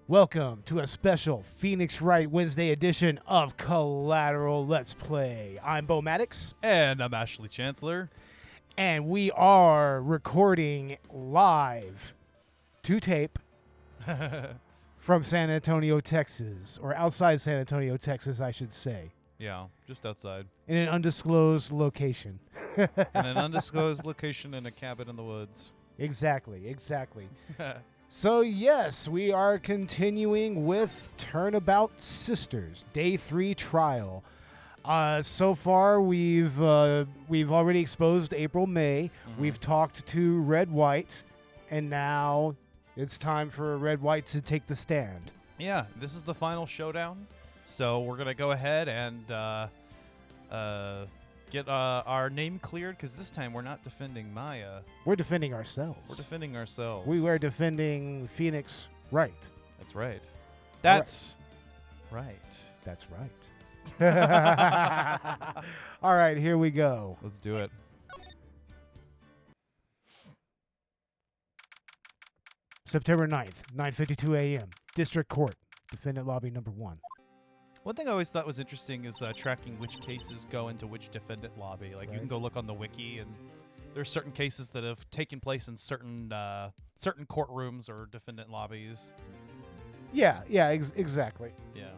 Welcome to a special Phoenix Wright Wednesday edition of Collateral Let's Play. I'm Beau Maddox. And I'm Ashley Chancellor. And we are recording live to tape from San Antonio, Texas. Or outside San Antonio, Texas, I should say. Yeah, just outside. In an undisclosed location. In an undisclosed location in a cabin in the woods. Exactly. So, yes, we are continuing with Turnabout Sisters, Day 3 trial. So far, we've already exposed April, May. Mm-hmm. We've talked to Red White, and now it's time for Red White to take the stand. Yeah, this is the final showdown. So we're going to go ahead and get our name cleared, because this time we're not defending Maya. We're defending ourselves. We're defending ourselves. We were defending Phoenix Wright. That's right. That's right. That's right. All right, here we go. Let's do it. September 9th, 9:52 a.m. District Court, Defendant Lobby Number 1. One thing I always thought was interesting is tracking which cases go into which defendant lobby. Like, you can go look on the wiki, and there's certain cases that have taken place in certain courtrooms or defendant lobbies. Yeah, exactly. Yeah.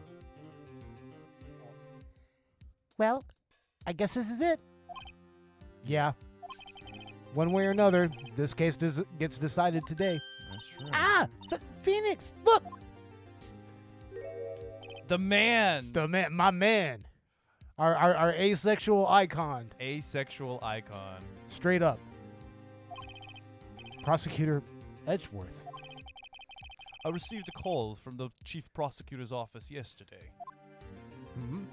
Well, I guess this is it. Yeah. One way or another, this case gets decided today. That's true. Ah! Phoenix, look! The man! My man. Our asexual icon. Asexual icon. Straight up. Prosecutor Edgeworth. I received a call from the chief prosecutor's office yesterday. Mm-hmm.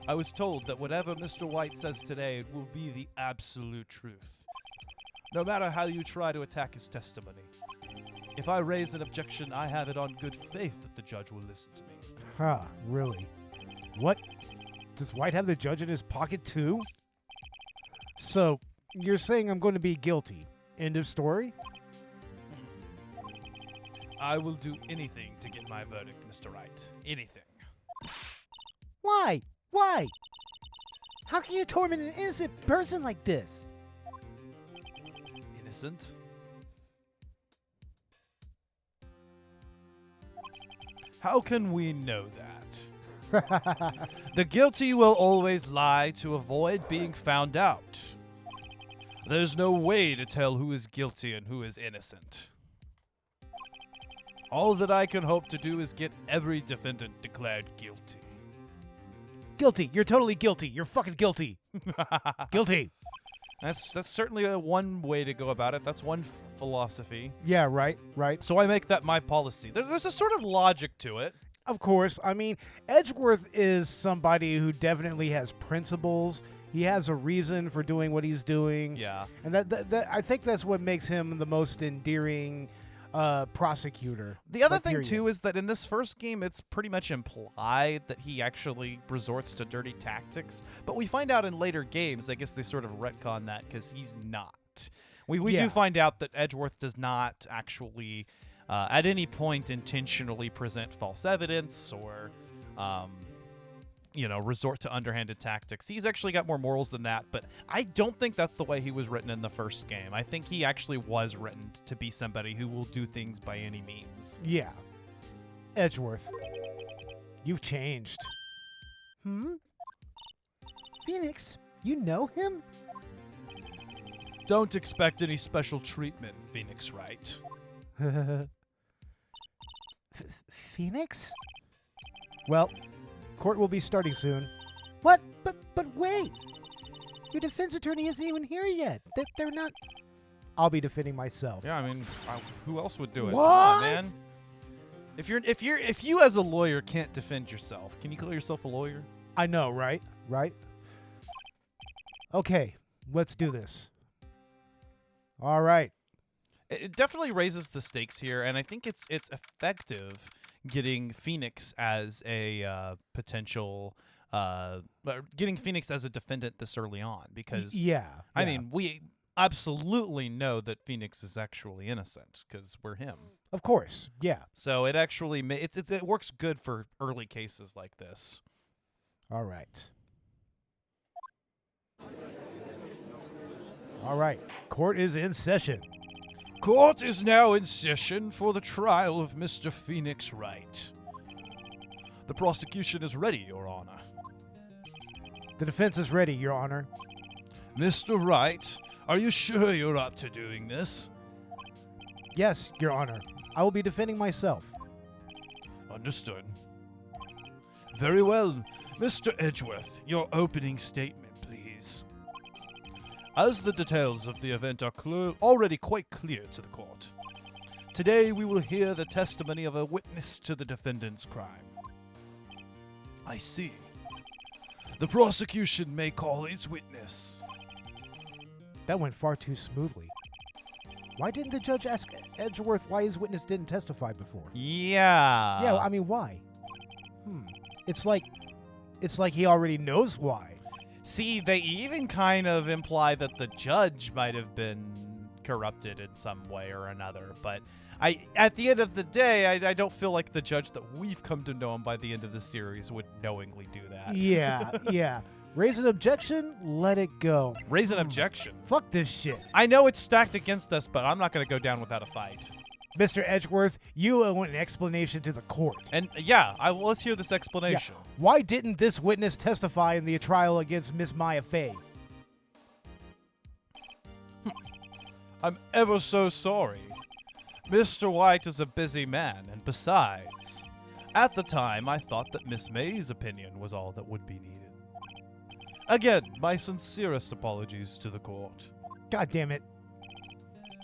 I was told that whatever Mr. White says today will be the absolute truth, no matter how you try to attack his testimony. If I raise an objection, I have it on good faith that the judge will listen to me. Huh, really? What? Does White have the judge in his pocket too? So, you're saying I'm going to be guilty. End of story? I will do anything to get my verdict, Mr. Wright. Anything. Why? Why? How can you torment an innocent person like this? Innocent? How can we know that? The guilty will always lie to avoid being found out. There's no way to tell who is guilty and who is innocent. All that I can hope to do is get every defendant declared guilty. Guilty. You're totally guilty. You're fucking guilty. Guilty. That's certainly one way to go about it. That's one philosophy. Yeah, right. So I make that my policy. There's a sort of logic to it. Of course. I mean, Edgeworth is somebody who definitely has principles. He has a reason for doing what he's doing. Yeah. And that I think that's what makes him the most endearing prosecutor. The other thing, too, is that in this first game, it's pretty much implied that he actually resorts to dirty tactics. But we find out in later games, I guess they sort of retcon that because he's not. We do find out that Edgeworth does not actually, at any point, intentionally present false evidence or, resort to underhanded tactics. He's actually got more morals than that, but I don't think that's the way he was written in the first game. I think he actually was written to be somebody who will do things by any means. Yeah. Edgeworth, you've changed. Phoenix, you know him? Don't expect any special treatment, Phoenix Wright. Phoenix? Well, court will be starting soon. What? But wait! Your defense attorney isn't even here yet. They're not... I'll be defending myself. Yeah, I mean, who else would do it? What? Come on, man. If you as a lawyer can't defend yourself, can you call yourself a lawyer? I know, right? Okay, let's do this. All right. It definitely raises the stakes here, and I think it's effective getting Phoenix as a potential, getting Phoenix as a defendant this early on, because I mean, absolutely know that Phoenix is actually innocent because we're him. Of course, yeah. So it actually it works good for early cases like this. All right. All right. Court is in session. Court is now in session for the trial of Mr. Phoenix Wright. The prosecution is ready, Your Honor. The defense is ready, Your Honor. Mr. Wright, are you sure you're up to doing this? Yes, Your Honor. I will be defending myself. Understood. Very well. Mr. Edgeworth, your opening statement, please. As the details of the event are already quite clear to the court, today we will hear the testimony of a witness to the defendant's crime. I see. The prosecution may call its witness. That went far too smoothly. Why didn't the judge ask Edgeworth why his witness didn't testify before? Yeah. Yeah, I mean, why? It's like he already knows why. See, they even kind of imply that the judge might have been corrupted in some way or another. But at the end of the day, I don't feel like the judge that we've come to know him by the end of the series would knowingly do that. Yeah. Raise an objection, let it go. Raise an objection. Fuck this shit. I know it's stacked against us, but I'm not going to go down without a fight. Mr. Edgeworth, you owe an explanation to the court. And yeah, let's hear this explanation. Yeah. Why didn't this witness testify in the trial against Miss Maya Fey? I'm ever so sorry. Mr. White is a busy man, and besides, at the time I thought that Miss May's opinion was all that would be needed. Again, my sincerest apologies to the court. God damn it.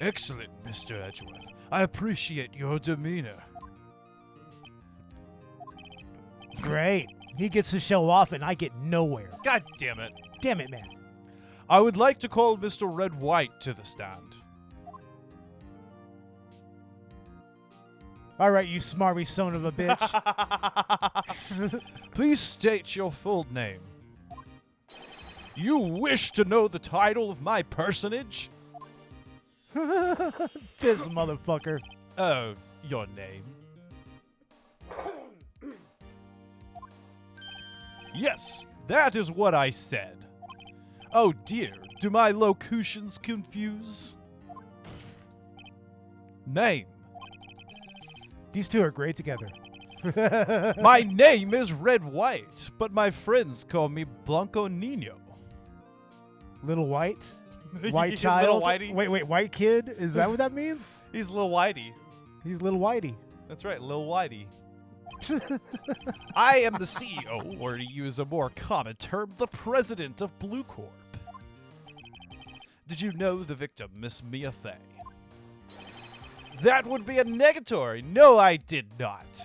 Excellent, Mr. Edgeworth. I appreciate your demeanor. Great. He gets to show off and I get nowhere. God damn it. Damn it, man. I would like to call Mr. Red White to the stand. All right, you smarmy son of a bitch. Please state your full name. You wish to know the title of my personage? This motherfucker. Oh, your name. Yes, that is what I said. Oh dear, do my locutions confuse? Name. These two are great together. My name is Red White, but my friends call me Blanco Nino. Little White? Yeah, White Little child? Whitey. Wait, white kid? Is that what that means? He's Lil Whitey. He's Little Whitey. That's right, Lil Whitey. I am the CEO, or to use a more common term, the president of Blue Corp. Did you know the victim, Miss Mia Fey? That would be a negatory. No, I did not.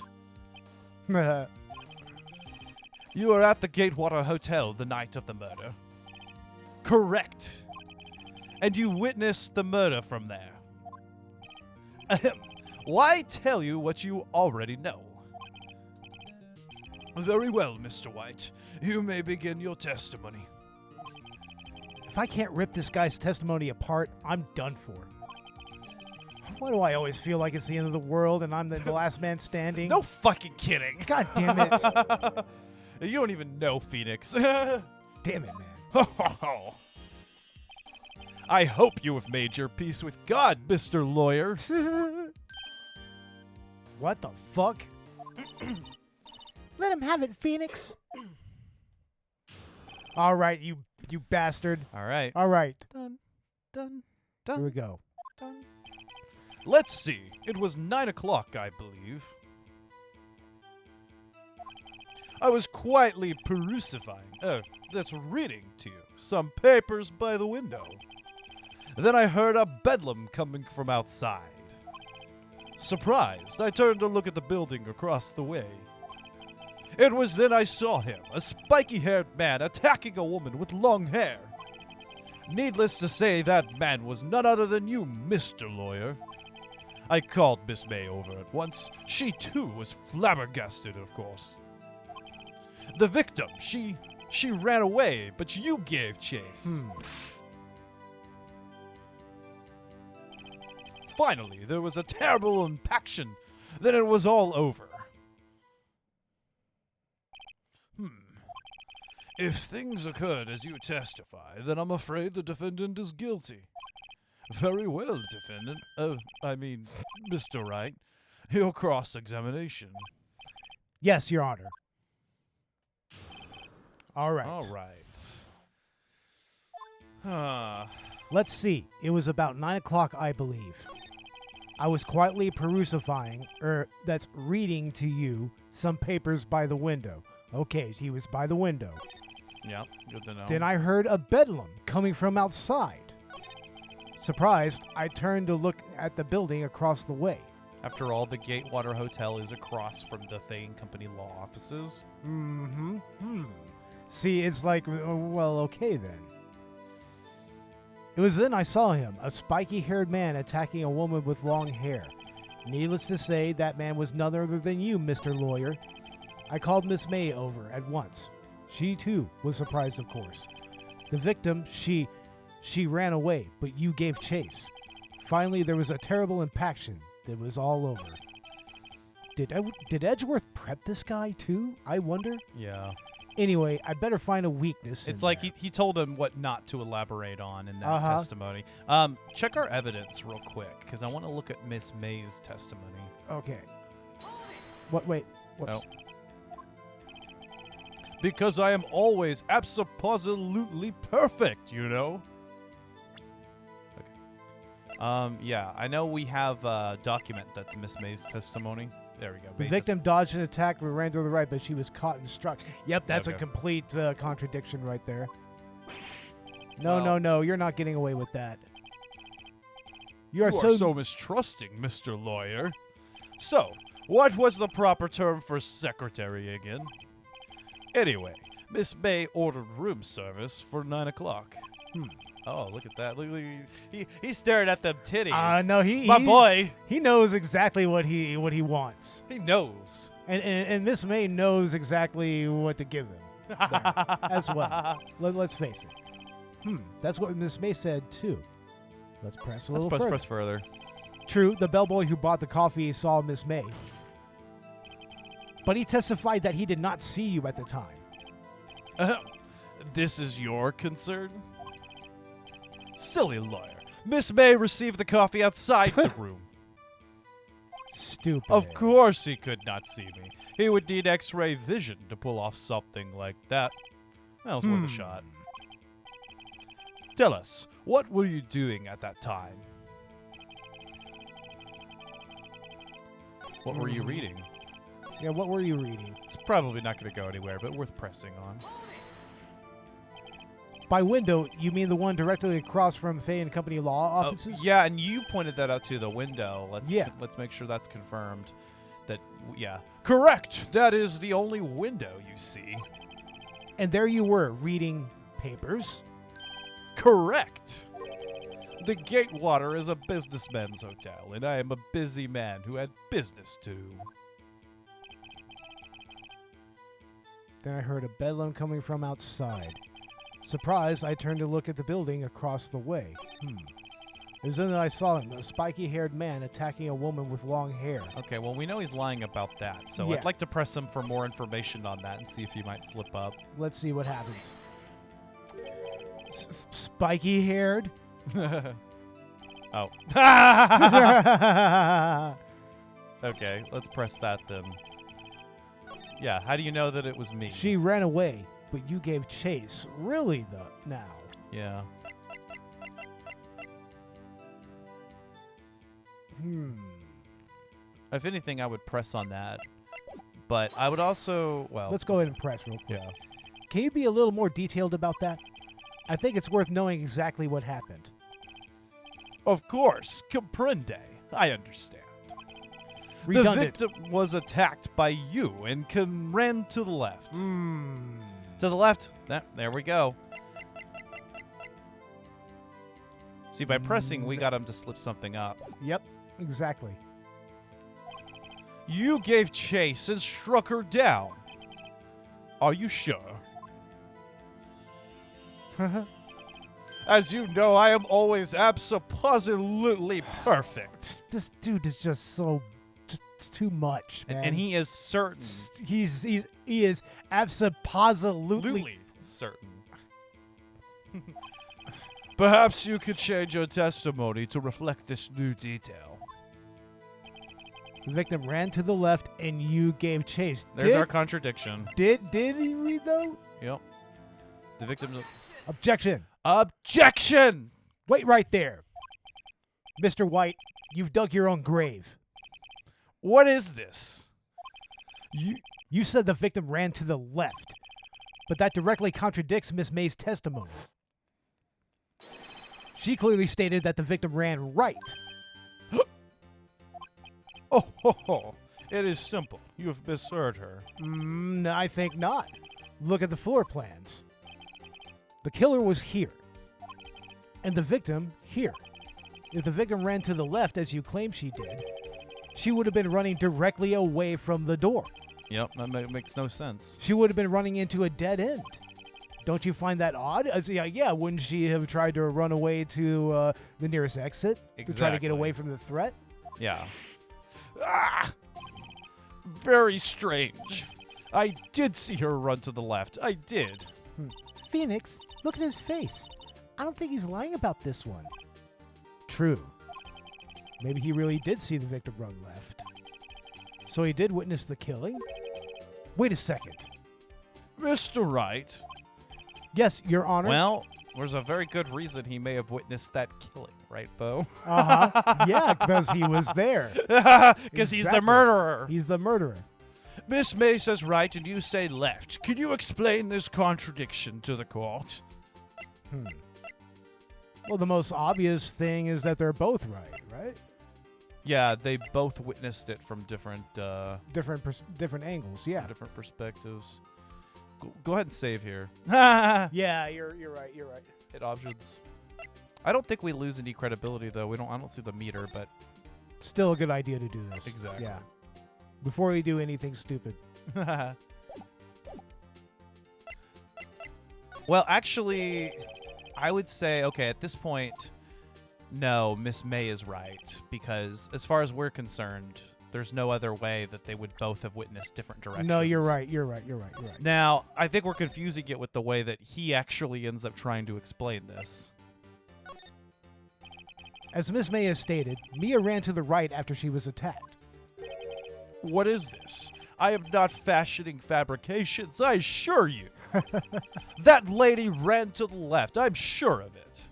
You were at the Gatewater Hotel the night of the murder. Correct. And you witnessed the murder from there. Ahem. Why tell you what you already know? Very well, Mr. White. You may begin your testimony. If I can't rip this guy's testimony apart, I'm done for. Why do I always feel like it's the end of the world and I'm the last man standing? No fucking kidding. God damn it. You don't even know Phoenix. Damn it, man. I hope you have made your peace with God, Mr. Lawyer. What the fuck? Let him have it, Phoenix. All right, you bastard. All right. All right. Done. Here we go. Done. Let's see. It was 9 o'clock, I believe. I was quietly that's reading to you some papers by the window. Then I heard a bedlam coming from outside. Surprised, I turned to look at the building across the way. It was then I saw him, a spiky-haired man attacking a woman with long hair. Needless to say, that man was none other than you, Mr. Lawyer. I called Miss May over at once. She, too, was flabbergasted, of course. The victim, she ran away, but you gave chase. Finally, there was a terrible impaction. Then it was all over. If things occurred as you testify, then I'm afraid the defendant is guilty. Very well, defendant. Mr. Wright. Your cross-examination. Yes, Your Honor. All right. All right. Let's see. It was about 9 o'clock, I believe. I was quietly reading to you some papers by the window. Okay, he was by the window. Yep, good to know. Then I heard a bedlam coming from outside. Surprised, I turned to look at the building across the way. After all, the Gatewater Hotel is across from the Thane Company law offices. See, it's like, well, okay then. It was then I saw him, a spiky-haired man attacking a woman with long hair. Needless to say, that man was none other than you, Mr. Lawyer. I called Miss May over at once. She, too, was surprised, of course. The victim, she ran away, but you gave chase. Finally, there was a terrible impaction. It was all over. Did Edgeworth prep this guy, too? I wonder? Yeah. Anyway, I'd better find a weakness. It's like he told him what not to elaborate on in that testimony. Check our evidence real quick, because I want to look at Miss May's testimony. Okay. What? Wait. Whoops. Oh. Because I am always abso-positively perfect, you know? Okay. Yeah, I know we have a document that's Miss May's testimony. There we go. The victim dodged an attack and ran to the right, but she was caught and struck. Yep, that's a complete contradiction right there. No, you're not getting away with that. You are so mistrusting, Mr. Lawyer. So, what was the proper term for secretary again? Anyway, Miss May ordered room service for 9 o'clock. Oh, look at that. Look, he's staring at them titties. No, My boy. He knows exactly what he wants. He knows. And Miss May knows exactly what to give him as well. Let's face it. That's what Miss May said, too. Let's press a little further. Press further. True, the bellboy who bought the coffee saw Miss May. But he testified that he did not see you at the time. This is your concern? Silly lawyer. Miss May received the coffee outside the room. Stupid. Of course he could not see me. He would need X-ray vision to pull off something like that. That was worth a shot. Tell us, what were you doing at that time? What were you reading? Yeah, what were you reading? It's probably not going to go anywhere, but worth pressing on. By window, you mean the one directly across from Fay and Company law offices? Yeah, and you pointed that out to the window. Let's make sure that's confirmed. Correct! That is the only window you see. And there you were, reading papers? Correct! The Gatewater is a businessman's hotel, and I am a busy man who had business too. Then I heard a bedlam coming from outside. Surprised, I turned to look at the building across the way. It was then that I saw him, a spiky-haired man attacking a woman with long hair. Okay, well, we know he's lying about that, so I'd like to press him for more information on that and see if he might slip up. Let's see what happens. Spiky-haired? Oh. Okay, let's press that then. Yeah, how do you know that it was me? She ran away, but you gave chase. Really, now? Yeah. If anything, I would press on that. But I would also, well... Let's go ahead and press real quick. Yeah. Can you be a little more detailed about that? I think it's worth knowing exactly what happened. Of course. Comprende. I understand. Redundant. The victim was attacked by you and ran to the left. To the left. There we go. See, by pressing, we got him to slip something up. Yep, exactly. You gave chase and struck her down. Are you sure? As you know, I am always absolutely perfect. This dude is just it's too much, man. And he is certain. He is absolutely Absolutely certain. Perhaps you could change your testimony to reflect this new detail. The victim ran to the left and you gave chase. There's our contradiction. Did he read though? Yep. The victim. Objection. Objection! Wait right there. Mr. White, you've dug your own grave. What is this? You said the victim ran to the left, but that directly contradicts Miss May's testimony. She clearly stated that the victim ran right. Oh, it is simple. You have misheard her. I think not. Look at the floor plans. The killer was here, and the victim here. If the victim ran to the left, as you claim she did, she would have been running directly away from the door. Yep, that makes no sense. She would have been running into a dead end. Don't you find that odd? Yeah, wouldn't she have tried to run away to the nearest exit to try to get away from the threat? Yeah. Very strange. I did see her run to the left. I did. Phoenix, look at his face. I don't think he's lying about this one. True. Maybe he really did see the victim run left. So he did witness the killing? Wait a second. Mr. Wright. Yes, Your Honor. Well, there's a very good reason he may have witnessed that killing, right, Beau? Yeah, because he was there. Because he's the murderer. He's the murderer. Miss May says right and you say left. Can you explain this contradiction to the court? Well, the most obvious thing is that they're both right? Yeah, they both witnessed it from different different angles, yeah. Different perspectives. Go ahead and save here. Yeah, you're right. Hit options. I don't think we lose any credibility though. I don't see the meter, but still a good idea to do this. Exactly. Yeah. Before we do anything stupid. Well, actually, I would say, okay, at this point, no, Miss May is right. Because as far as we're concerned, there's no other way that they would both have witnessed different directions. No, you're right. Now, I think we're confusing it with the way that he actually ends up trying to explain this. As Miss May has stated, Mia ran to the right after she was attacked. What is this? I am not fashioning fabrications, I assure you. That lady ran to the left, I'm sure of it.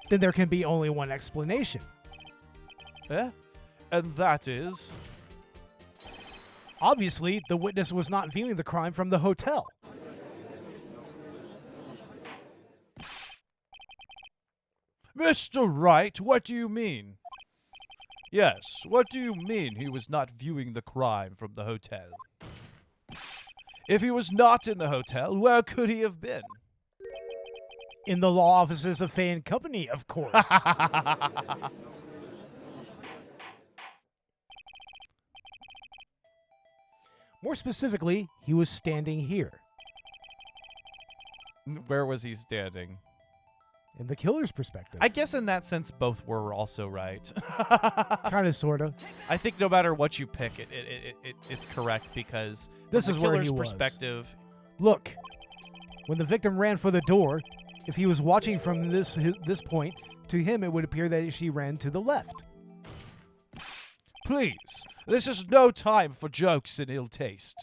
Then there can be only one explanation. Eh? And that is? Obviously, the witness was not viewing the crime from the hotel. Mr. Wright, what do you mean? Yes, what do you mean he was not viewing the crime from the hotel? If he was not in the hotel, where could he have been? In the law offices of Fay & Company, of course. More specifically, he was standing here. Where was he standing? In the killer's perspective. I guess in that sense, both were also right. Kind of, sort of. I think no matter what you pick, it's correct because this from is the where killer's he was. perspective. Look, when the victim ran for the door, if he was watching from this point, to him it would appear that she ran to the left. Please, this is no time for jokes and ill taste.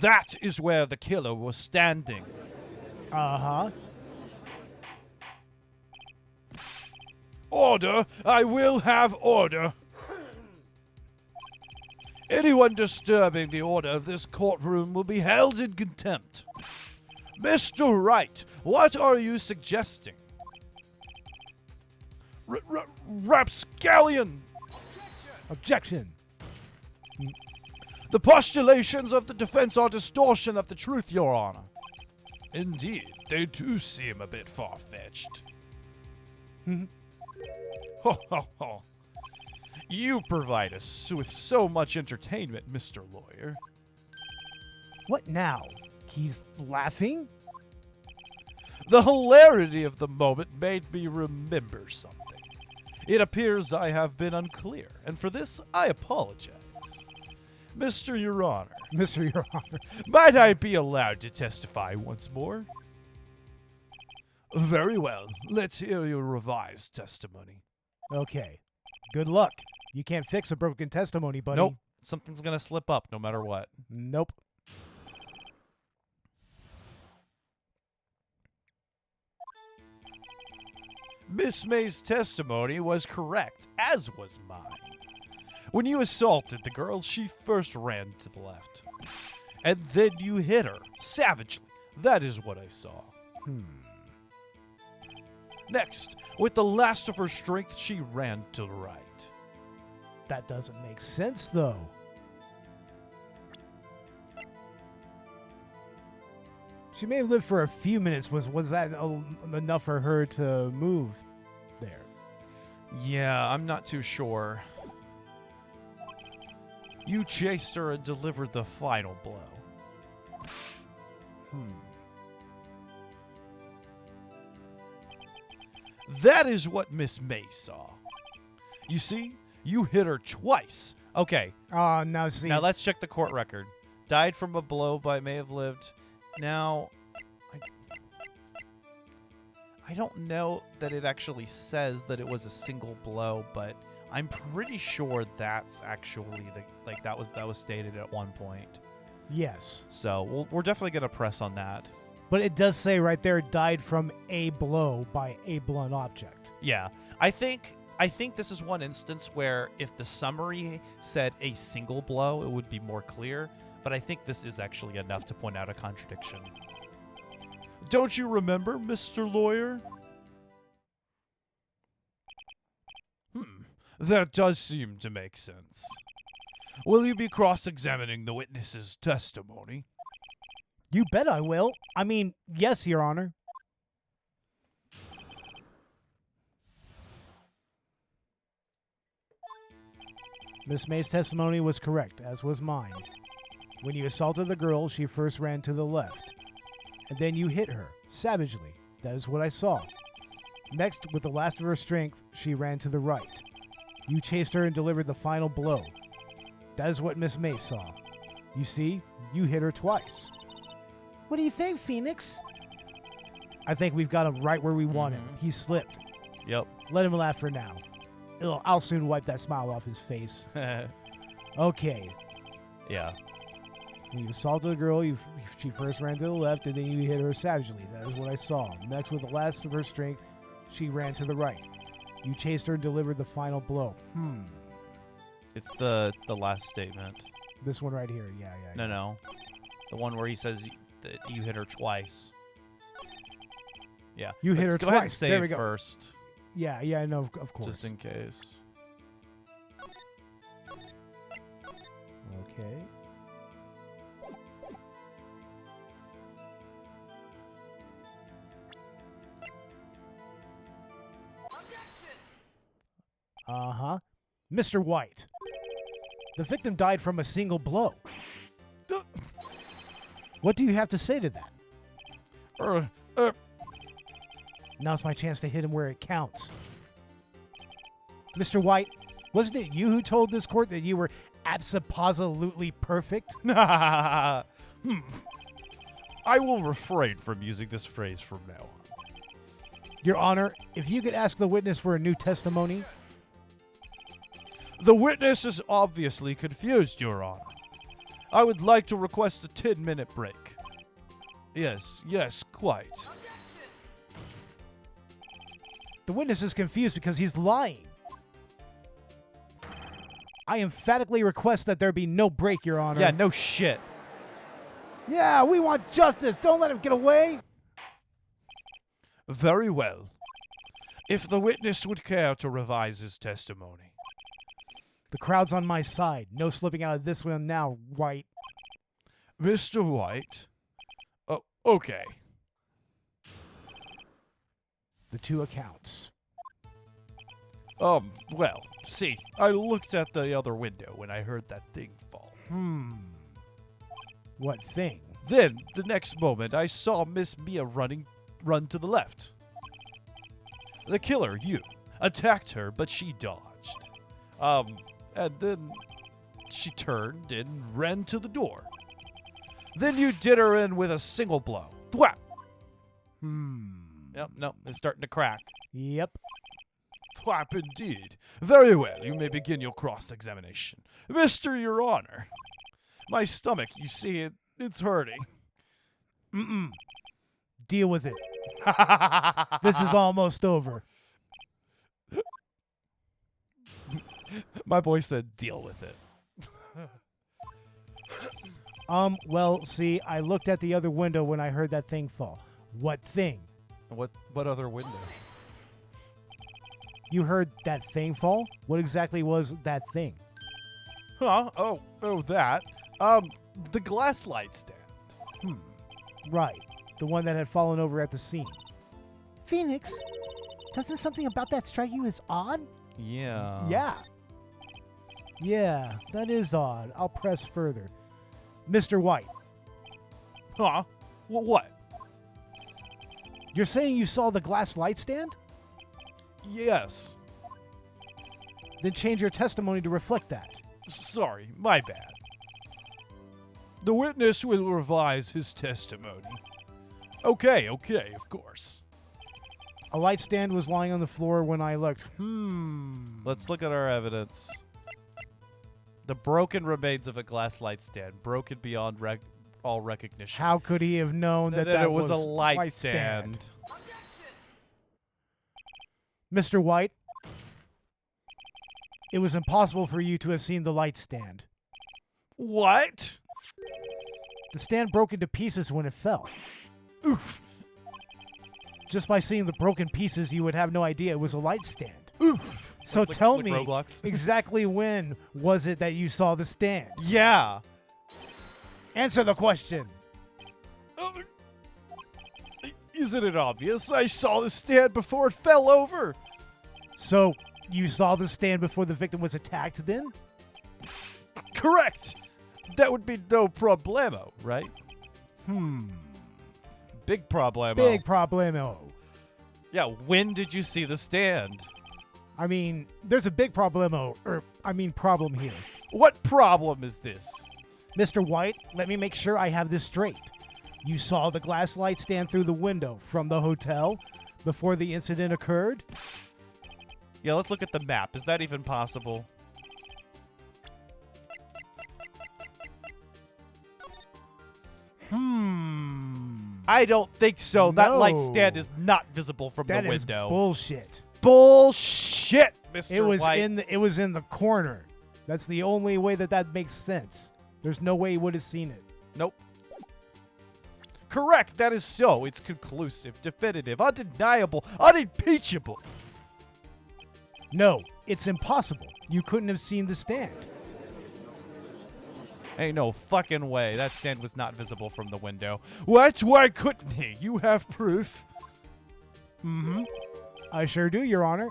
That is where the killer was standing. Uh-huh. Order! I will have order! Anyone disturbing the order of this courtroom will be held in contempt. Mr. Wright, what are you suggesting? Rapscallion! Objection. The postulations of the defense are distortion of the truth, Your Honor. Indeed, they do seem a bit far-fetched. Ho, ho, ho. You provide us with so much entertainment, Mr. Lawyer. What now? He's laughing? The hilarity of the moment made me remember something. It appears I have been unclear, and for this I apologize. Mr. Your Honor, Mr. Your Honor. might I be allowed to testify once more? Very well. Let's hear your revised testimony. Okay. Good luck. You can't fix a broken testimony, buddy. Nope. Something's going to slip up no matter what. Nope. Miss May's testimony was correct, as was mine. When you assaulted the girl, she first ran to the left. And then you hit her, savagely. That is what I saw. Next, with the last of her strength, she ran to the right. That doesn't make sense, though. She may have lived for a few minutes. Was that enough for her to move there? Yeah, I'm not too sure. You chased her and delivered the final blow. That is what Miss May saw. You see, you hit her twice. Okay. Now see. Now let's check the court record. Died from a blow by may have lived. Now, I don't know that it actually says that it was a single blow, but I'm pretty sure that's actually that was stated at one point. Yes. So we're definitely gonna press on that. But it does say right there, died from a blow by a blunt object. Yeah, I think this is one instance where if the summary said a single blow, it would be more clear. But I think this is actually enough to point out a contradiction. Don't you remember, Mr. Lawyer? That does seem to make sense. Will you be cross-examining the witness's testimony? You bet I will. I mean, yes, Your Honor. Miss May's testimony was correct, as was mine. When you assaulted the girl, she first ran to the left, and then you hit her, savagely. That is what I saw. Next, with the last of her strength, she ran to the right. You chased her and delivered the final blow. That is what Miss May saw. You see, you hit her twice. What do you think, Phoenix? I think we've got him right where we want him. He slipped. Yep. Let him laugh for now. I'll soon wipe that smile off his face. Okay. Yeah. When you assaulted the girl, she first ran to the left, and then you hit her savagely. That is what I saw. Next, with the last of her strength, she ran to the right. You chased her and delivered the final blow. It's the last statement. This one right here. Yeah. No. The one where he says that you hit her twice. Yeah. You hit her go ahead and twice. save There we go. first. Yeah, no, of course. Just in case. Okay. Uh-huh. Mr. White. The victim died from a single blow. What do you have to say to that? Now's my chance to hit him where it counts. Mr. White, wasn't it you who told this court that you were abso-positively perfect? I will refrain from using this phrase from now on. Your Honor, if you could ask the witness for a new testimony. The witness is obviously confused, Your Honor. I would like to request a 10-minute break. Yes, quite. The witness is confused because he's lying. I emphatically request that there be no break, Your Honor. Yeah, no shit. Yeah, we want justice. Don't let him get away. Very well. If the witness would care to revise his testimony. The crowd's on my side. No slipping out of this one now, White. Mr. White? Oh, okay. The two accounts. Well, see, I looked at the other window when I heard that thing fall. What thing? Then, the next moment, I saw Miss Mia running run to the left. The killer, you, attacked her, but she dodged. And then she turned and ran to the door. Then you did her in with a single blow. Thwap! Yep, no, it's starting to crack. Yep. Thwap indeed. Very well, you may begin your cross-examination. Mr. Your Honor, my stomach, you see, it's hurting. Deal with it. This is almost over. My boy said deal with it. Well, see, I looked at the other window when I heard that thing fall. What thing? What other window? You heard that thing fall? What exactly was that thing? Huh? Oh, that. The glass light stand. Right. The one that had fallen over at the scene. Phoenix, doesn't something about that strike you as odd? Yeah. Yeah, that is odd. I'll press further. Mr. White, Huh? What? you're saying you saw the glass light stand? Yes. Then change your testimony to reflect that. Sorry, my bad. The witness will revise his testimony. Okay, of course. A light stand was lying on the floor when I looked. Let's look at our evidence. The broken remains of a glass light stand, broken beyond all recognition. How could he have known that it was a light stand? Mr. White, it was impossible for you to have seen the light stand. What? The stand broke into pieces when it fell. Oof. Just by seeing the broken pieces, you would have no idea it was a light stand. Oof. So Like tell me, Roblox. exactly when was it that you saw the stand? Yeah. Answer the question. Isn't it obvious? I saw the stand before it fell over. So, you saw the stand before the victim was attacked then? Correct. That would be no problemo, right? Big problemo. Big problemo. Yeah, when did you see the stand? I mean, there's a big problem here. What problem is this? Mr. White, let me make sure I have this straight. You saw the glass light stand through the window from the hotel before the incident occurred? Yeah, let's look at the map. Is that even possible? I don't think so. That light No. stand is not visible from That the is window. bullshit. Bullshit, Mr. It was White. it was in the corner. That's the only way that makes sense. There's no way he would have seen it. Nope. Correct. That is so. It's conclusive, definitive, undeniable, unimpeachable. No, it's impossible. You couldn't have seen the stand. Ain't no fucking way. That stand was not visible from the window. What? Why couldn't he? You have proof. I sure do, Your Honor.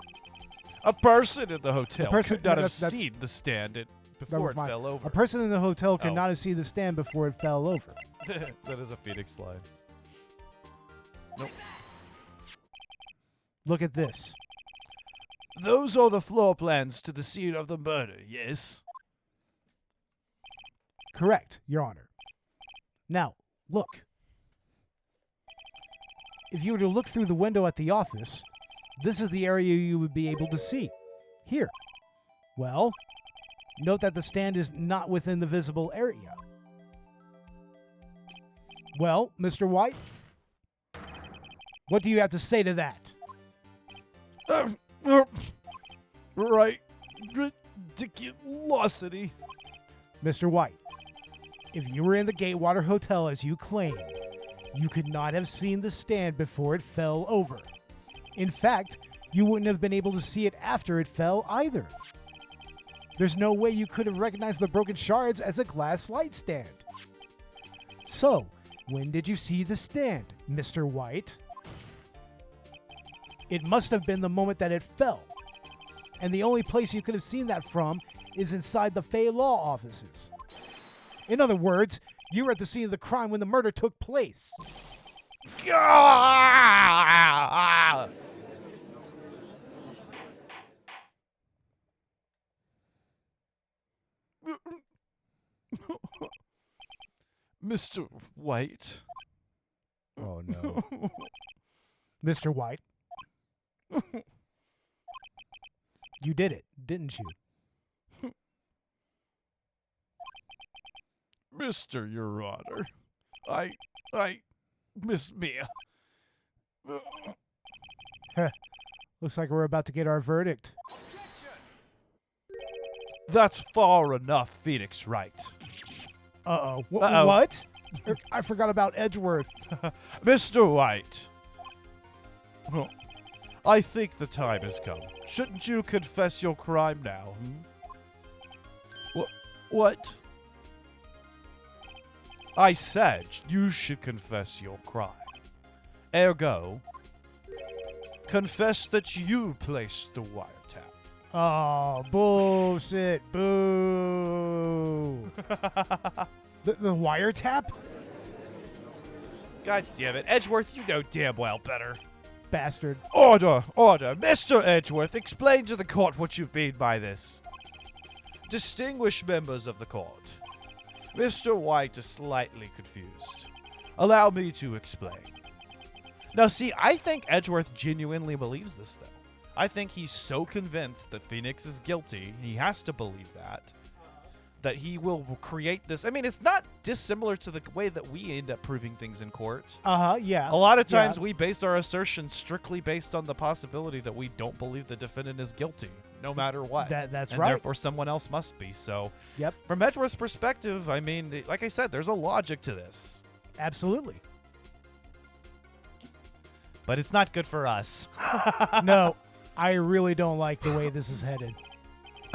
A person in the hotel could not have that's- seen the stand That before was it mine. fell over. A person in the hotel could Oh. not have seen the stand before it fell over. That is a Phoenix slide. Nope. Look at this. Those are the floor plans to the scene of the murder, yes? Correct, Your Honor. Now, look. If you were to look through the window at the office, this is the area you would be able to see. Here. Well, note that the stand is not within the visible area. Well, Mr. White, what do you have to say to that? Right. Ridiculosity. Mr. White, if you were in the Gatewater Hotel as you claim, you could not have seen the stand before it fell over. In fact, you wouldn't have been able to see it after it fell either. There's no way you could have recognized the broken shards as a glass light stand. So, when did you see the stand, Mr. White? It must have been the moment that it fell. And the only place you could have seen that from is inside the Fey Law offices. In other words, you were at the scene of the crime when the murder took place. Gah! Mr. White. Oh, no. Mr. White. You did it, didn't you? Mr. Your Honor, I miss Mia. Looks like we're about to get our verdict. That's far enough, Phoenix Wright. Uh-oh. Uh-oh. What? I forgot about Edgeworth. Mr. White. I think the time has come. Shouldn't you confess your crime now? What? I said you should confess your crime. Ergo, confess that you placed the wiretap. Oh, bullshit. Boo. The wiretap? God damn it. Edgeworth, you know damn well better. Bastard. Order! Order! Mr. Edgeworth, explain to the court what you mean by this. Distinguished members of the court, Mr. White is slightly confused. Allow me to explain. Now, see, I think Edgeworth genuinely believes this, though. I think he's so convinced that Phoenix is guilty, he has to believe that he will create this. I mean, it's not dissimilar to the way that we end up proving things in court. Yeah. A lot of times we base our assertions strictly based on the possibility that we don't believe the defendant is guilty, no matter what. That's and right. Therefore, someone else must be. So, Yep. From Edgeworth's perspective, I mean, like I said, there's a logic to this. Absolutely. But it's not good for us. No, I really don't like the way this is headed.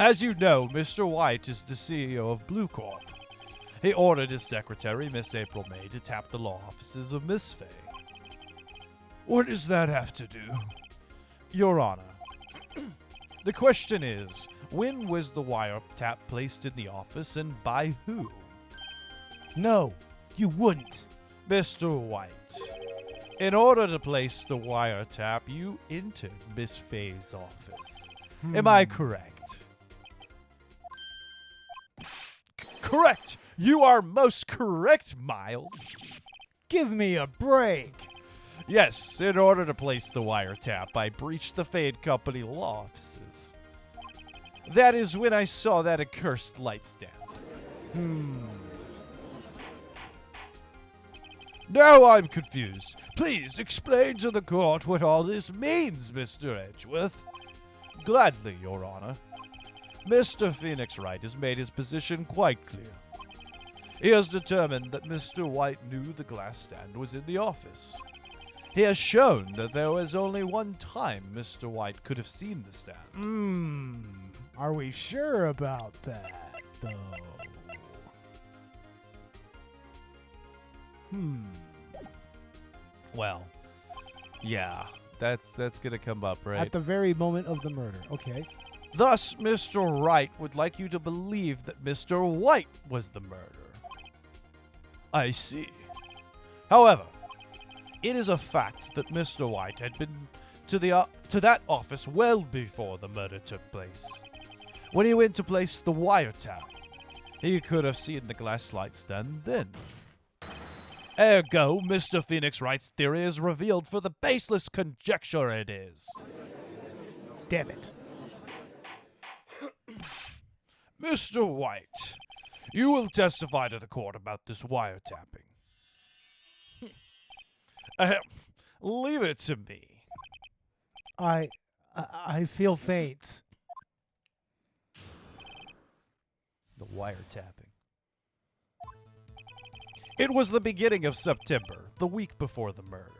As you know, Mr. White is the CEO of Blue Corp. He ordered his secretary, Miss April May, to tap the law offices of Miss Fay. What does that have to do? Your Honor, the question is, when was the wiretap placed in the office and by who? No, you wouldn't. Mr. White, in order to place the wiretap, you entered Miss Fay's office. Am I correct? Correct! You are most correct, Miles. Give me a break. Yes, in order to place the wiretap, I breached the Fade Company law offices. That is when I saw that accursed light stand. Now I'm confused. Please explain to the court what all this means, Mr. Edgeworth. Gladly, Your Honor. Mr. Phoenix Wright has made his position quite clear. He has determined that Mr. White knew the glass stand was in the office. He has shown that there was only one time Mr. White could have seen the stand. Are we sure about that, though? Well, yeah, that's gonna come up, right? At the very moment of the murder. Okay. Thus, Mr. Wright would like you to believe that Mr. White was the murderer. I see. However, it is a fact that Mr. White had been to that office well before the murder took place. When he went to place the wiretap, he could have seen the glass light stand then. Ergo, Mr. Phoenix Wright's theory is revealed for the baseless conjecture it is. Damn it. Mr. White, you will testify to the court about this wiretapping. Leave it to me. I feel faint. The wiretapping. It was the beginning of September, the week before the murder.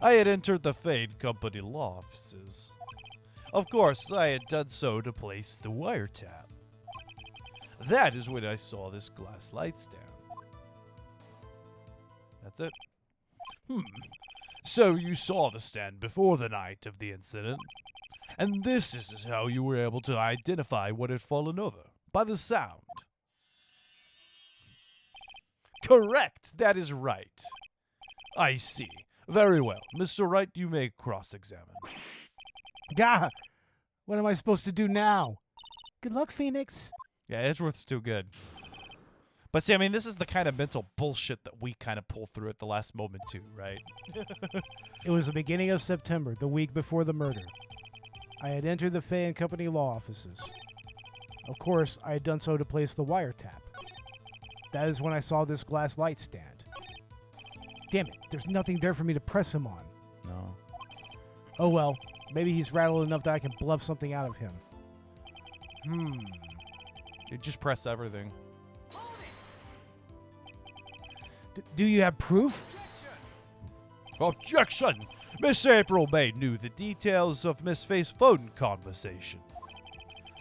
I had entered the Fade Company law offices. Of course, I had done so to place the wiretap. That is when I saw this glass light stand. That's it. So you saw the stand before the night of the incident, and this is how you were able to identify what had fallen over, by the sound. Correct, that is right. I see. Very well. Mr. Wright, you may cross-examine. Gah! What am I supposed to do now? Good luck, Phoenix. Yeah, Edgeworth's too good. But see, I mean, this is the kind of mental bullshit that we kind of pull through at the last moment too, right? It was the beginning of September, the week before the murder. I had entered the Fay and Company law offices. Of course, I had done so to place the wiretap. That is when I saw this glass light stand. Damn it, there's nothing there for me to press him on. No. Oh well, maybe he's rattled enough that I can bluff something out of him. You just press everything. Do you have proof? Objection! Miss April May knew the details of Miss Faye's phone conversation.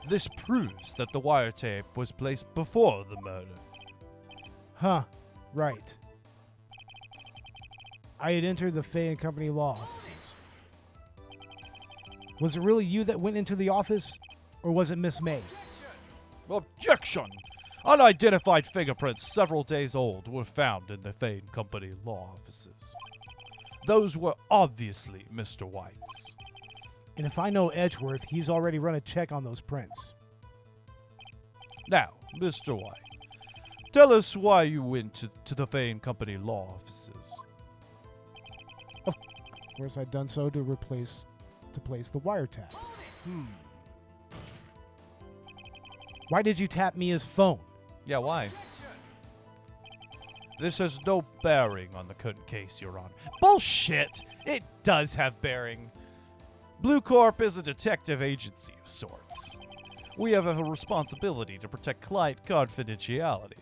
This proves that the wiretap was placed before the murder. Huh, right. I had entered the Fay and Company law offices. Was it really you that went into the office, or was it Miss May? Objection! Unidentified fingerprints several days old were found in the Fay and Company law offices. Those were obviously Mr. White's. And if I know Edgeworth, he's already run a check on those prints. Now, Mr. White, tell us why you went to the Fay and Company law offices. Of course, I'd done so to place the wiretap. Why did you tap Mia's phone? Yeah, why? This has no bearing on the current case you're on. Bullshit! It does have bearing. Blue Corp is a detective agency of sorts. We have a responsibility to protect client confidentiality.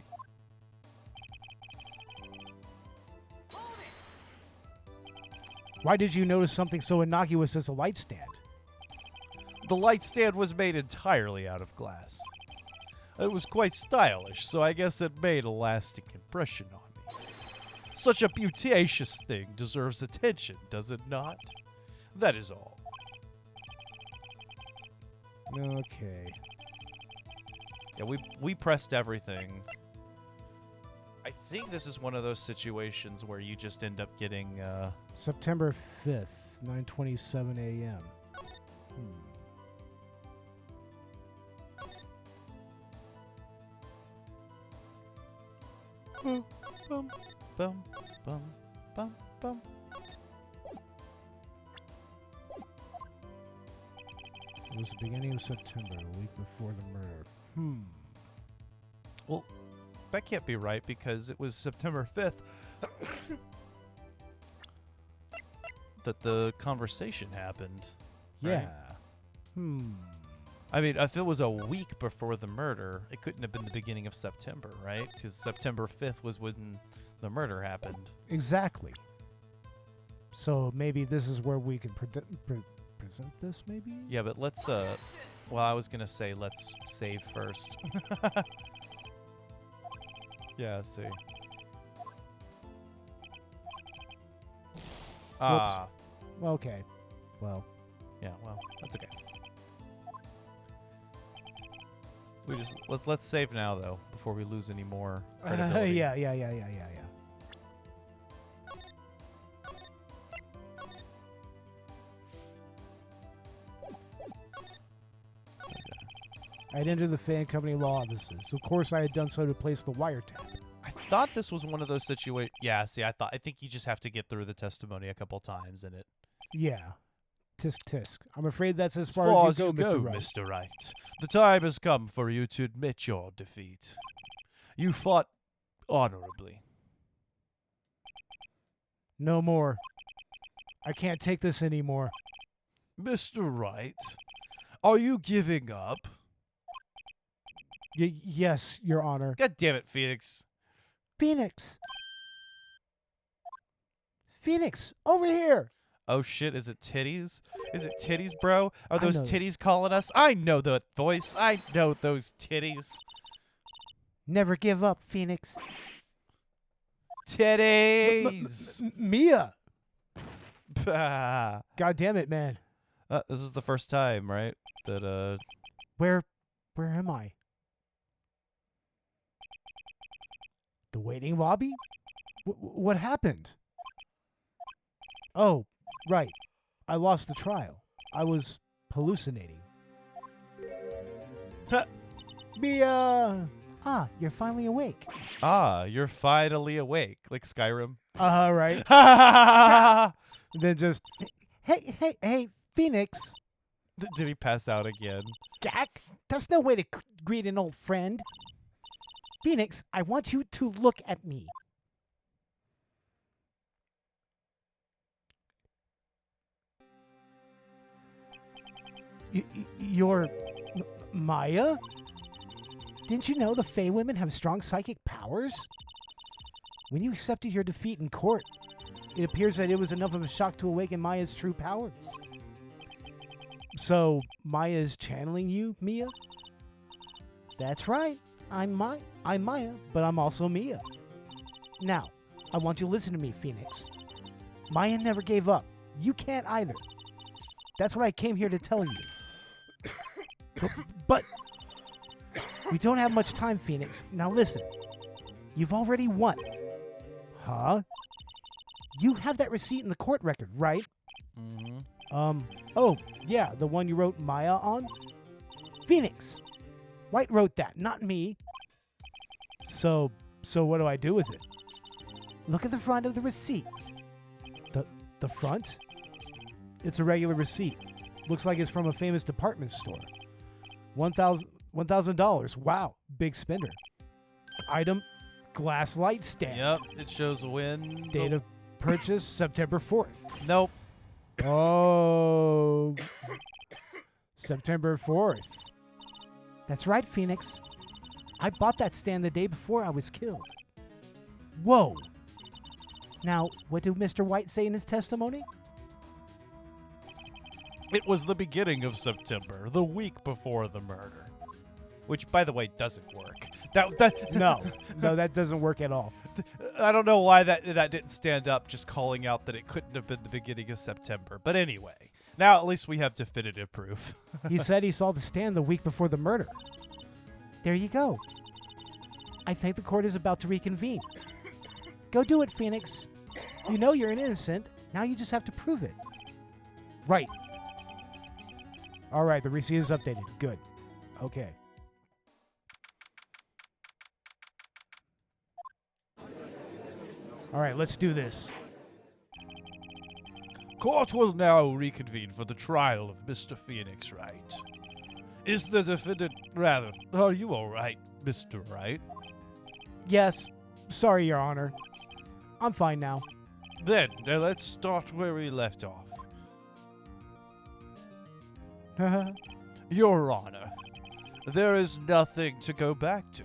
Why did you notice something so innocuous as a light stand? The light stand was made entirely out of glass. It was quite stylish, so I guess it made a lasting impression on me. Such a beauteous thing deserves attention, does it not? That is all. Okay. Yeah, we pressed everything. I think this is one of those situations where you just end up getting, September 5th, 9:27 a.m. Bum, bum, bum, bum, bum. It was the beginning of September, a week before the murder. Well, that can't be right because it was September 5th that the conversation happened. Right? Yeah. I mean, if it was a week before the murder, it couldn't have been the beginning of September, right? Because September 5th was when the murder happened. Exactly. So maybe this is where we can present this, maybe? Yeah, but let's, well, I was going to say let's save first. Yeah, let's see. Ah. Okay. Well. Yeah, well, that's okay. Let's save now though before we lose any more credibility. Yeah. I'd entered the Fan Company law offices. Of course, I had done so to place the wiretap. I thought this was one of those situations. Yeah, see, I think you just have to get through the testimony a couple times in it. Yeah. Tisk tisk. I'm afraid that's as far as you go, Mr. Wright. Mr. Wright. The time has come for you to admit your defeat. You fought honorably. No more. I can't take this anymore. Mr. Wright, are you giving up? Yes, Your Honor. God damn it, Phoenix. Phoenix! Phoenix, over here! Oh shit, is it titties? Is it titties, bro? Are those know. titties calling us? I know that voice. I know those titties. Never give up, Phoenix. Titties! Mia! Bah. God damn it, man. This is the first time, right? That, Where am I? The waiting lobby? What happened? Oh, right. I lost the trial. I was hallucinating. Huh. Mia! Ah, you're finally awake. Ah, you're finally awake, like Skyrim. Right. Then just, hey, Phoenix. Did he pass out again? Jack, that's no way to greet an old friend. Phoenix, I want you to look at me. You're Maya? Didn't you know the Fey women have strong psychic powers? When you accepted your defeat in court, it appears that it was enough of a shock to awaken Maya's true powers. So, Maya is channeling you, Mia? That's right. I'm Maya, but I'm also Mia. Now, I want you to listen to me, Phoenix. Maya never gave up. You can't either. That's what I came here to tell you. But we don't have much time, Phoenix. Now listen. You've already won. Huh? You have that receipt in the court record, right? Mm-hmm. Oh, yeah, the one you wrote Maya on? Phoenix. White wrote that, not me. So what do I do with it? Look at the front of the receipt. The front? It's a regular receipt. Looks like it's from a famous department store. $1,000. Wow, big spender. Item, glass light stand. Yep, it shows when. Date of purchase, September 4th. Nope. Oh, September 4th. That's right, Phoenix. I bought that stand the day before I was killed. Whoa. Now, what did Mr. White say in his testimony? It was the beginning of September, the week before the murder. Which, by the way, doesn't work. No, that doesn't work at all. I don't know why that didn't stand up, just calling out that it couldn't have been the beginning of September. But anyway, now at least we have definitive proof. He said he saw the stand the week before the murder. There you go. I think the court is about to reconvene. Go do it, Phoenix. You know you're an innocent. Now you just have to prove it. Right. All right, the receipt is updated. Good. Okay. All right, let's do this. Court will now reconvene for the trial of Mr. Phoenix Wright. Is the defendant rather? Are you all right, Mr. Wright? Yes. Sorry, Your Honor. I'm fine now. Then let's start where we left off. Your Honor, there is nothing to go back to.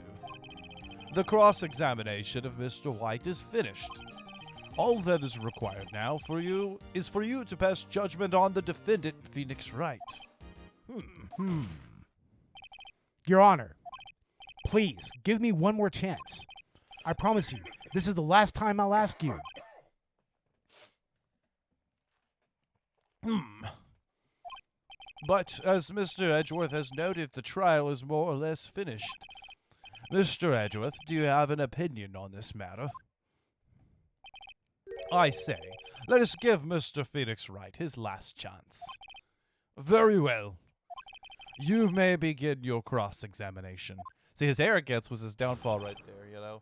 The cross-examination of Mr. White is finished. All that is required now is for you to pass judgment on the defendant, Phoenix Wright. Your Honor, please give me one more chance. I promise you, this is the last time I'll ask you. But as Mr. Edgeworth has noted, the trial is more or less finished. Mr. Edgeworth, do you have an opinion on this matter? I say, let us give Mr. Phoenix Wright his last chance. Very well. You may begin your cross-examination. See, his arrogance was his downfall right there, you know?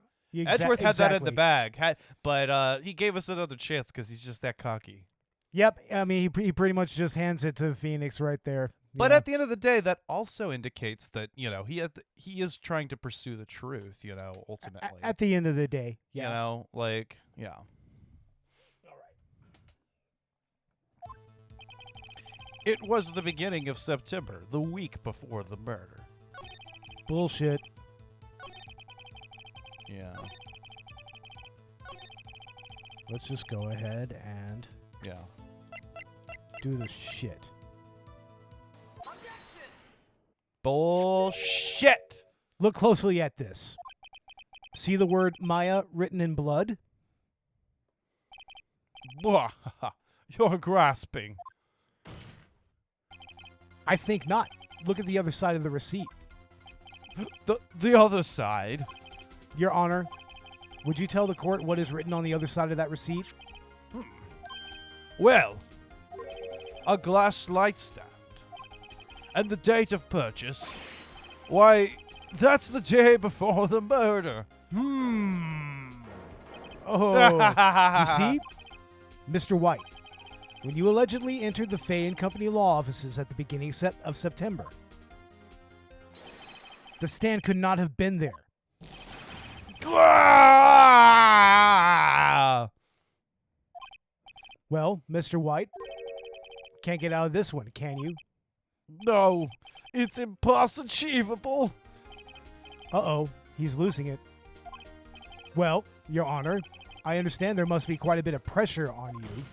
Edgeworth had that in the bag, but he gave us another chance because he's just that cocky. Yep, I mean, he pretty much just hands it to Phoenix right there. But at the end of the day, that also indicates that, you know, he is trying to pursue the truth, you know, ultimately. At the end of the day, yeah. You know, like, yeah. All right. It was the beginning of September, the week before the murder. Bullshit. Yeah. Let's just go ahead and Yeah. do the shit. Bullshit! Look closely at this. See the word Maya written in blood? You're grasping. I think not. Look at the other side of the receipt. The other side? Your Honor, would you tell the court what is written on the other side of that receipt? Well, a glass light stand. And the date of purchase? Why, that's the day before the murder. Oh, you see, Mr. White, when you allegedly entered the Fay and Company law offices at the beginning of September, the stand could not have been there. Well, Mr. White, can't get out of this one, can you? No, it's impossible. Uh-oh, he's losing it. Well, Your Honor, I understand there must be quite a bit of pressure on you.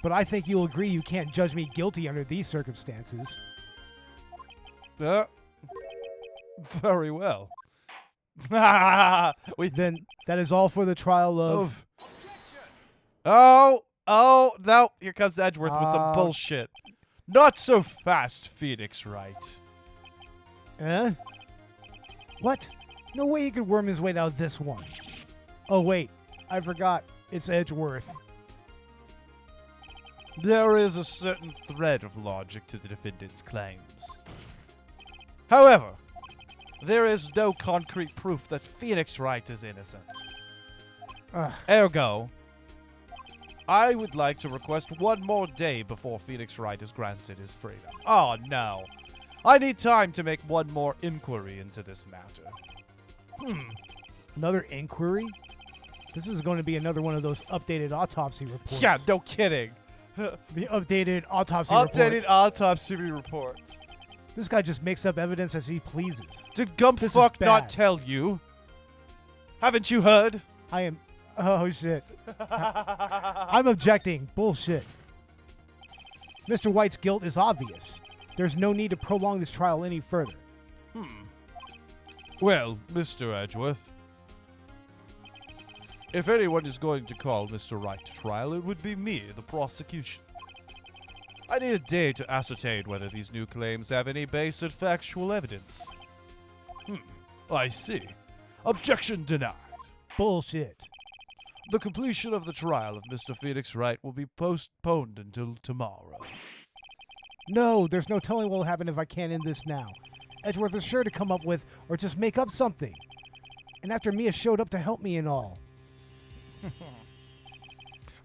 But I think you'll agree you can't judge me guilty under these circumstances. Very well. Then that is all for the trial of... Oh, no. Here comes Edgeworth with some bullshit. Not so fast, Phoenix Wright. What? No way he could worm his way out of this one. Oh, wait. I forgot. It's Edgeworth. There is a certain thread of logic to the defendant's claims. However, there is no concrete proof that Phoenix Wright is innocent. Ergo, I would like to request one more day before Phoenix Wright is granted his freedom. Oh, no. I need time to make one more inquiry into this matter. Another inquiry? This is going to be another one of those updated autopsy reports. Yeah, no kidding. The updated autopsy reports. Updated autopsy report. This guy just makes up evidence as he pleases. Did Gumpfuck not tell you? Haven't you heard? I am... Oh, shit. I'm objecting. Bullshit. Mr. White's guilt is obvious. There's no need to prolong this trial any further. Well, Mr. Edgeworth, if anyone is going to call Mr. Wright to trial, it would be me, the prosecution. I need a day to ascertain whether these new claims have any base in factual evidence. I see. Objection denied. Bullshit. The completion of the trial of Mr. Phoenix Wright will be postponed until tomorrow. No, there's no telling what will happen if I can't end this now. Edgeworth is sure to come up with or just make up something. And after Mia showed up to help me and all.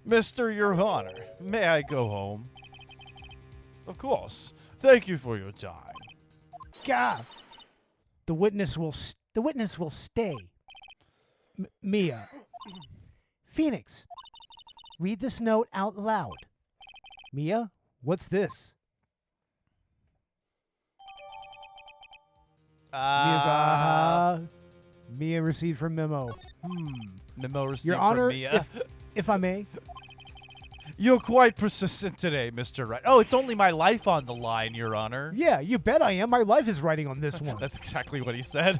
Mr. Your Honor, may I go home? Of course. Thank you for your time. God. The witness will stay. Mia. Phoenix, read this note out loud. Mia, what's this? Mia received her memo. Memo received Your Honor, from Mia. if I may. You're quite persistent today, Mr. Wright. Oh, it's only my life on the line, Your Honor. Yeah, you bet I am. My life is riding on this one. That's exactly what he said.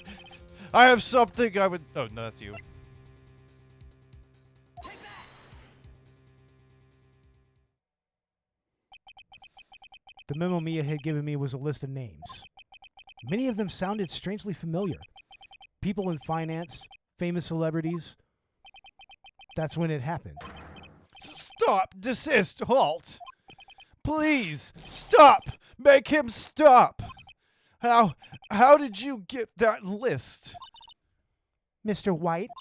I have something I would... Oh, no, that's you. The memo Mia had given me was a list of names. Many of them sounded strangely familiar. People in finance, famous celebrities. That's when it happened. Stop! Desist! Halt! Please! Stop! Make him stop! How did you get that list? Mr. White,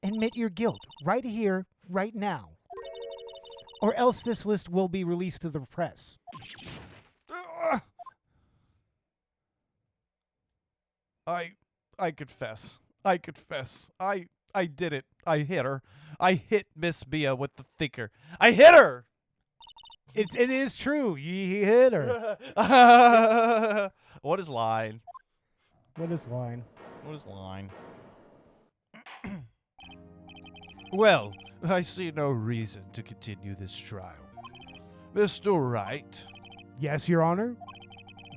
admit your guilt right here, right now. Or else this list will be released to the press. I confess. I confess. I did it. I hit her. I hit Miss Mia with the thinker. I hit her! It is true. He hit her. What is line? What is line? What is line? Well, I see no reason to continue this trial. Mr. Wright. Yes, Your Honor?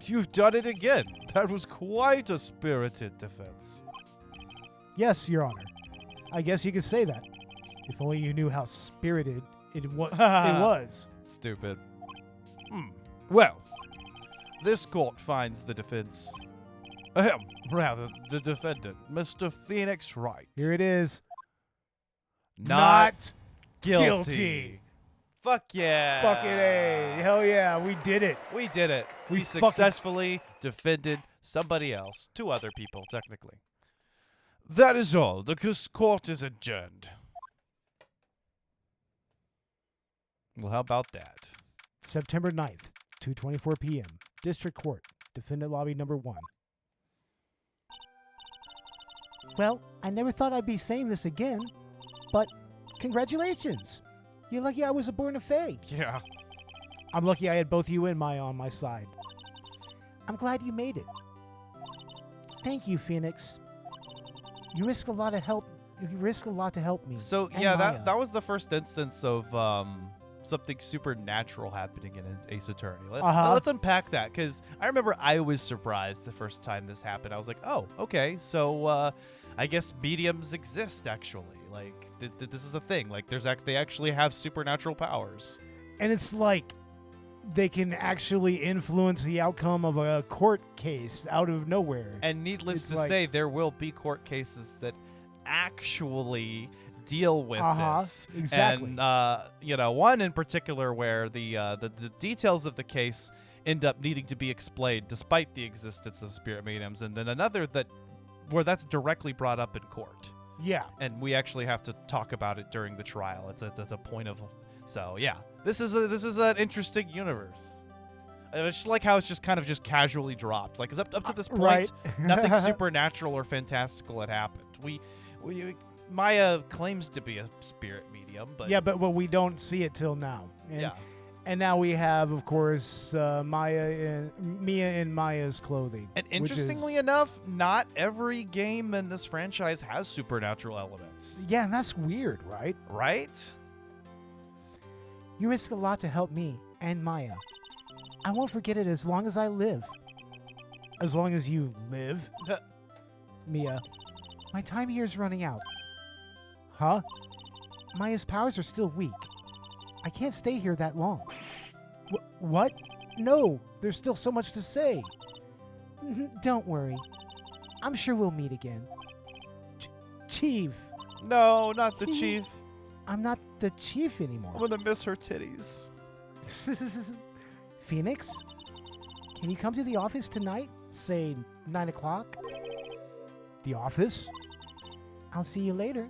You've done it again. That was quite a spirited defense. Yes, Your Honor. I guess you could say that. If only you knew how spirited it was. Stupid. Well, this court finds the defense... the defendant, Mr. Phoenix Wright. Here it is. Not guilty. Fuck yeah. Fucking A. Hell yeah, we did it. We did it. We We fucking- successfully defended somebody else. 2 other people, technically. That is all. The court is adjourned. Well, how about that? September 9th, 2:24 p.m. District Court, Defendant Lobby number 1. Well, I never thought I'd be saying this again, but congratulations. You're lucky I was born a Fae. Yeah. I'm lucky I had both you and Maya on my side. I'm glad you made it. Thank you, Phoenix. You risk a lot of help. You risk a lot to help me. So, and yeah, Maya. that was the first instance of something supernatural happening in Ace Attorney. Let's unpack that, because I remember I was surprised the first time this happened. I was like, oh, okay, so I guess mediums exist, actually. Like, this is a thing. Like, they actually have supernatural powers. And it's like they can actually influence the outcome of a court case out of nowhere. And needless It's to like- say, there will be court cases that actually deal with this. Exactly. And one in particular where the details of the case end up needing to be explained despite the existence of spirit mediums, and then another where that's directly brought up in court, Yeah. and we actually have to talk about it during the trial. It's a point of, so yeah, this is an interesting universe. It's just like how it's just kind of just casually dropped. Like, 'cause up to this point, Right. nothing supernatural or fantastical had happened. Maya claims to be a spirit medium, but Yeah, but we don't see it till now. And, yeah. And now we have, of course, Mia in Maya's clothing. And which interestingly is- enough, not every game in this franchise has supernatural elements, Yeah, and that's weird, right? right? You risk a lot to help me and Maya. I won't forget it as long as I live. As long as you live? Mia, my time here is running out. Huh? Maya's powers are still weak. I can't stay here that long. What? No, there's still so much to say. Don't worry. I'm sure we'll meet again. Chief. No, not the chief. I'm not the chief anymore. I'm gonna miss her titties. Phoenix? Can you come to the office tonight? Say 9 o'clock? The office? I'll see you later.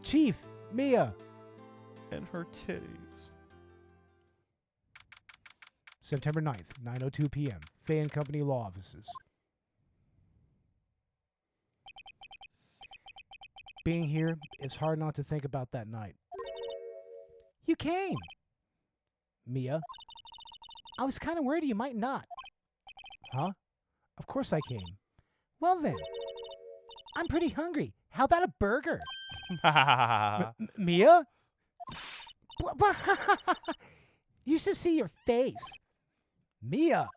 Chief, Mia. And her titties. September 9th, 9:02 p.m. Faye and Company Law Offices. Being here, it's hard not to think about that night. You came. Mia. I was kind of worried you might not. Huh? Of course I came. Well then. I'm pretty hungry. How about a burger? Mia? You should see your face. Mia.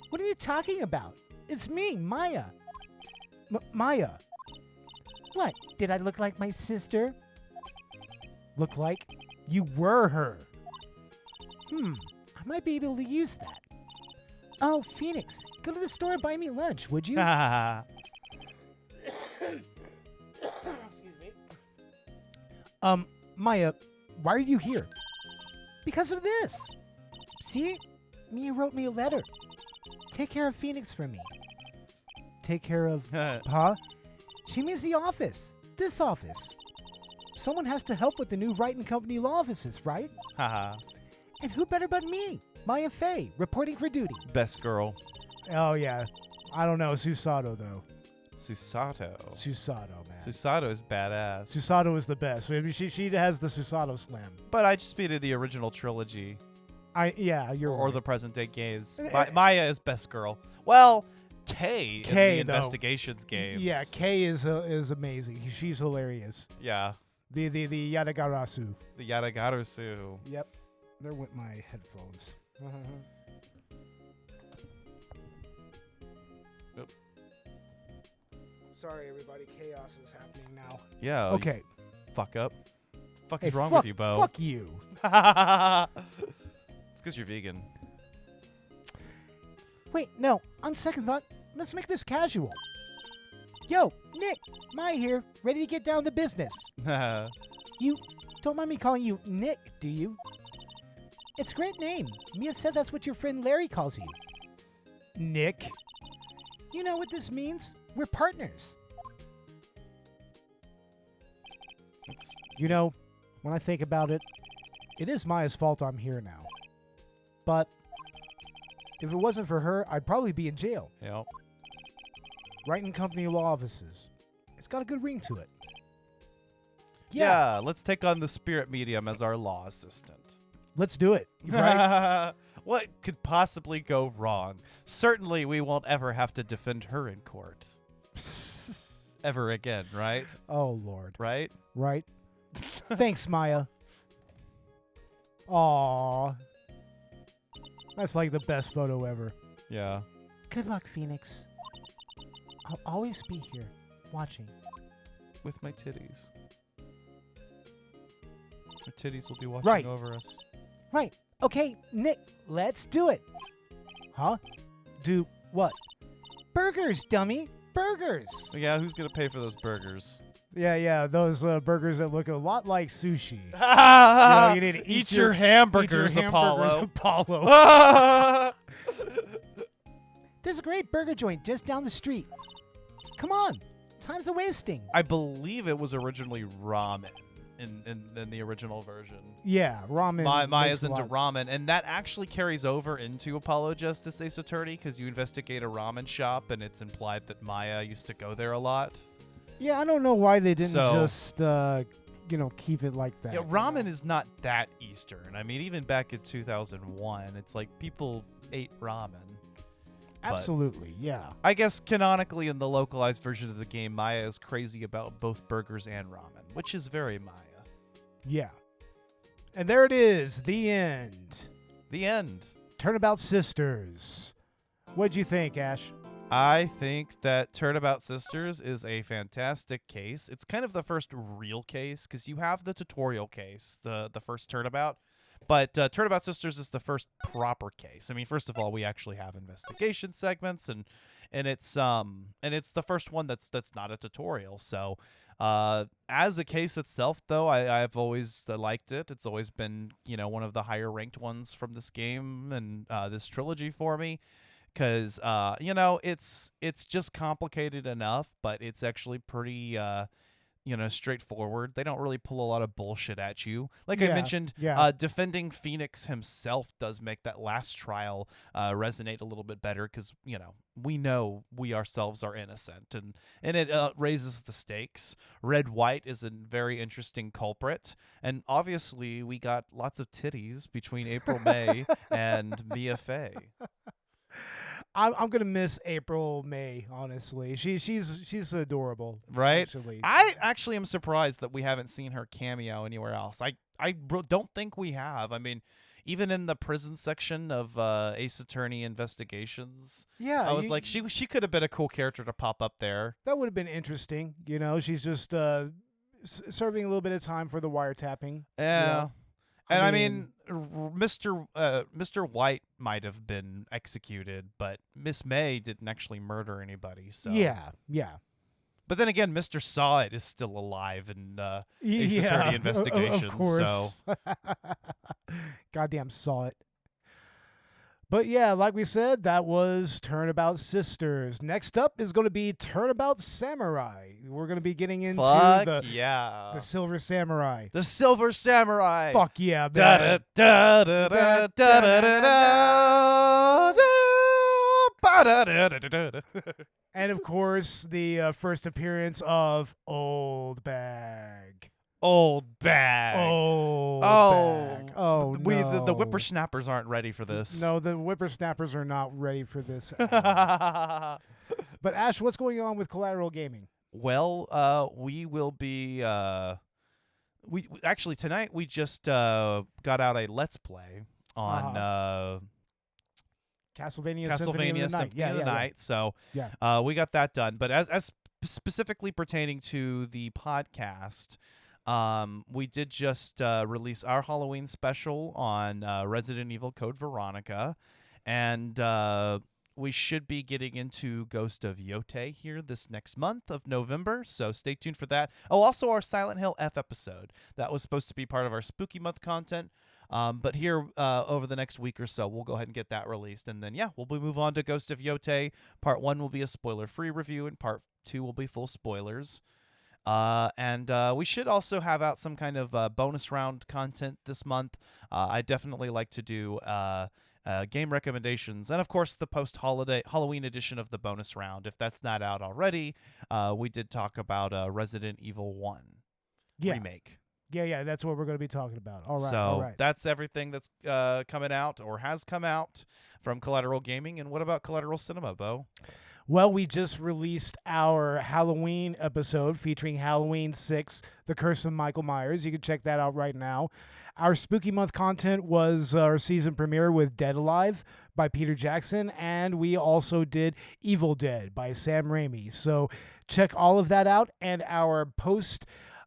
What are you talking about? It's me, Maya. Maya. What? Did I look like my sister? Look like you were her. I might be able to use that. Oh, Phoenix, go to the store and buy me lunch, would you? Excuse me. Maya, why are you here? Because of this. See? Mia wrote me a letter. Take care of Phoenix for me. Take care of... Huh? She means the office. This office. Someone has to help with the new Wright and Company law offices, right? And who better but me? Maya Fey, reporting for duty. Best girl. Oh, yeah. I don't know. Susato, though. Susato. Susato, man. Susato is badass. Susato is the best. I mean, she has the Susato slam. But I just mean in the original trilogy. Yeah, you're Or right. the present day games. Maya is best girl. Well, Kay in the though. investigations games. Yeah, Kay is amazing. She's hilarious. Yeah. The Yadagarasu. The Yadagarusu. Yep. There went my headphones. Oop. Sorry, everybody. Chaos is happening now. Yeah. Okay. Fuck up. Fuck Hey, is wrong fuck, with you, Beau? Fuck you. It's because you're vegan. Wait, no. On second thought, let's make this casual. Yo, Nick, Maya here, ready to get down to business. Don't mind me calling you Nick, do you? It's a great name. Mia said that's what your friend Larry calls you. Nick. You know what this means? We're partners. You know, when I think about it, it is Maya's fault I'm here now. But if it wasn't for her, I'd probably be in jail. Yep. Right in company law offices. It's got a good ring to it. Yeah, let's take on the spirit medium as our law assistant. Let's do it. Right? What could possibly go wrong? Certainly we won't ever have to defend her in court. Ever again, right? Oh, Lord. Right? Right. Thanks, Maya. Aww. That's like the best photo ever. Yeah. Good luck, Phoenix. I'll always be here, watching. With my titties. Her titties will be watching over us. Right. Okay, Nick, let's do it. Huh? Do what? Burgers, dummy. Burgers. Yeah, who's going to pay for those burgers? Yeah, those burgers that look a lot like sushi. You need to eat your hamburgers, Apollo. There's a great burger joint just down the street. Come on. Time's a wasting. I believe it was originally ramen in the original version. Yeah, ramen. Maya's into ramen, and that actually carries over into Apollo Justice Ace Attorney because you investigate a ramen shop, and it's implied that Maya used to go there a lot. Yeah, I don't know why they didn't just, keep it like that. Yeah, ramen is not that Eastern. I mean, even back in 2001, it's like people ate ramen. Absolutely, yeah. I guess canonically in the localized version of the game, Maya is crazy about both burgers and ramen, which is very Maya. Yeah. And there it is, the end. The end. Turnabout Sisters. What'd you think, Ash? I think that Turnabout Sisters is a fantastic case. It's kind of the first real case because you have the tutorial case, the first Turnabout, but Turnabout Sisters is the first proper case. I mean, first of all, we actually have investigation segments, and it's the first one that's not a tutorial. So, as a case itself, though, I've always liked it. It's always been one of the higher ranked ones from this game and this trilogy for me. Because, it's just complicated enough, but it's actually pretty, straightforward. They don't really pull a lot of bullshit at you. Like I mentioned, defending Phoenix himself does make that last trial resonate a little bit better because, we know we ourselves are innocent, and it raises the stakes. Red White is a very interesting culprit, and obviously we got lots of titties between April May and Mia Fey. I'm gonna miss April May, honestly. She's adorable, right? Actually. I actually am surprised that we haven't seen her cameo anywhere else. I don't think we have. I mean, even in the prison section of Ace Attorney Investigations, I was like, she could have been a cool character to pop up there. That would have been interesting. She's just serving a little bit of time for the wiretapping. Yeah. And I mean, Mr. White might have been executed, but Miss May didn't actually murder anybody. So yeah. But then again, Mr. Saw It is still alive in Ace Attorney Investigations. Of course. So Goddamn Saw It. But yeah, like we said, that was Turnabout Sisters. Next up is going to be Turnabout Samurai. We're going to be getting into the Silver Samurai. The Silver Samurai. Fuck yeah, man. And of course, the first appearance of Old Bag. Old Bag. Bag. Oh, no. The whippersnappers aren't ready for this. No, the whippersnappers are not ready for this. But Ash, what's going on with Collateral Gaming? Well, we will be. We actually tonight we just got out a Let's Play on Castlevania Symphony of the Night. So we got that done. But as specifically pertaining to the podcast. We did just release our Halloween special on Resident Evil Code Veronica, and we should be getting into Ghost of Yote here this next month of November, so stay tuned for that. Oh, also our Silent Hill F episode. That was supposed to be part of our Spooky Month content. But here, over the next week or so, we'll go ahead and get that released. And then, we'll move on to Ghost of Yote. Part 1 will be a spoiler-free review, and Part 2 will be full spoilers. And we should also have out some kind of bonus round content this month. I definitely like to do game recommendations. And, of course, the post-holiday Halloween edition of the bonus round. If that's not out already, we did talk about Resident Evil 1 remake. Yeah, that's what we're going to be talking about. All right, so all right. that's everything that's coming out or has come out from Collateral Gaming. And what about Collateral Cinema, Beau? Well, we just released our Halloween episode featuring Halloween 6, The Curse of Michael Myers. You can check that out right now. Our Spooky Month content was our season premiere with Dead Alive by Peter Jackson, and we also did Evil Dead by Sam Raimi. So check all of that out, and our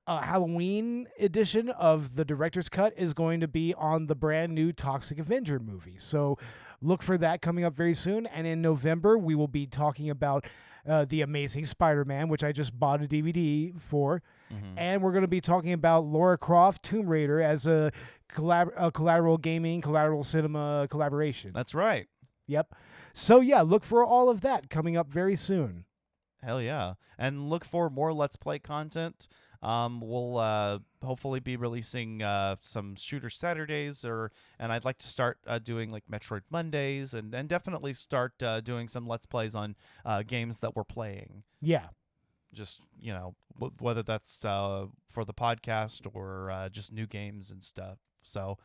Halloween edition of the director's cut is going to be on the brand new Toxic Avenger movie. So look for that coming up very soon. And in November, we will be talking about The Amazing Spider-Man, which I just bought a DVD for. Mm-hmm. And we're going to be talking about Lara Croft Tomb Raider as a Collateral Gaming, Collateral Cinema collaboration. That's right. Yep. So, look for all of that coming up very soon. Hell yeah. And look for more Let's Play content. We'll hopefully be releasing some Shooter Saturdays, and I'd like to start doing like Metroid Mondays, and definitely start doing some Let's Plays on games that we're playing. Yeah. Just, whether that's for the podcast or just new games and stuff. So,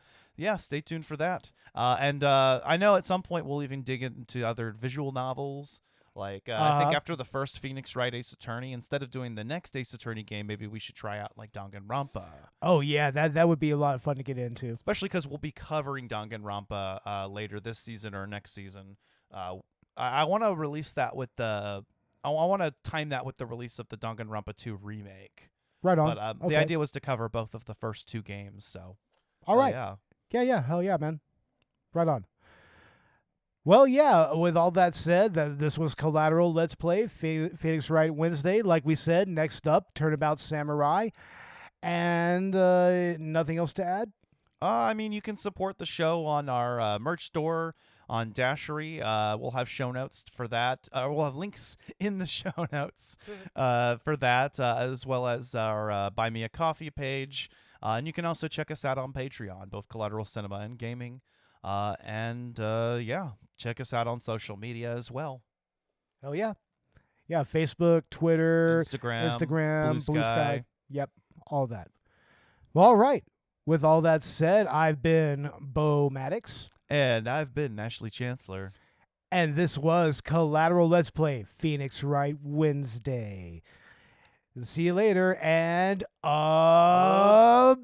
stay tuned for that. And I know at some point we'll even dig into other visual novels. Like, I think after the first Phoenix Wright Ace Attorney, instead of doing the next Ace Attorney game, maybe we should try out, like, Danganronpa. Oh, yeah, that would be a lot of fun to get into. Especially because we'll be covering Danganronpa later this season or next season. I want to release that with I want to time that with the release of the Danganronpa 2 remake. Right on. But okay. The idea was to cover both of the first 2 games, so. All right. Yeah, hell yeah, man. Right on. Well, with all that said, this was Collateral Let's Play, Phoenix Wright Wednesday. Like we said, next up, Turnabout Samurai. And nothing else to add? I mean, you can support the show on our merch store on Dashery. We'll have show notes for that. We'll have links in the show notes for that, as well as our Buy Me a Coffee page. And you can also check us out on Patreon, both Collateral Cinema and Gaming. Check us out on social media as well. Hell yeah. Yeah, Facebook, Twitter, Instagram, Blue Sky. Yep, all that. Well, all right. With all that said, I've been Beau Maddox. And I've been Ashley Chancellor. And this was Collateral Let's Play, Phoenix Wright Wednesday. See you later, and objection!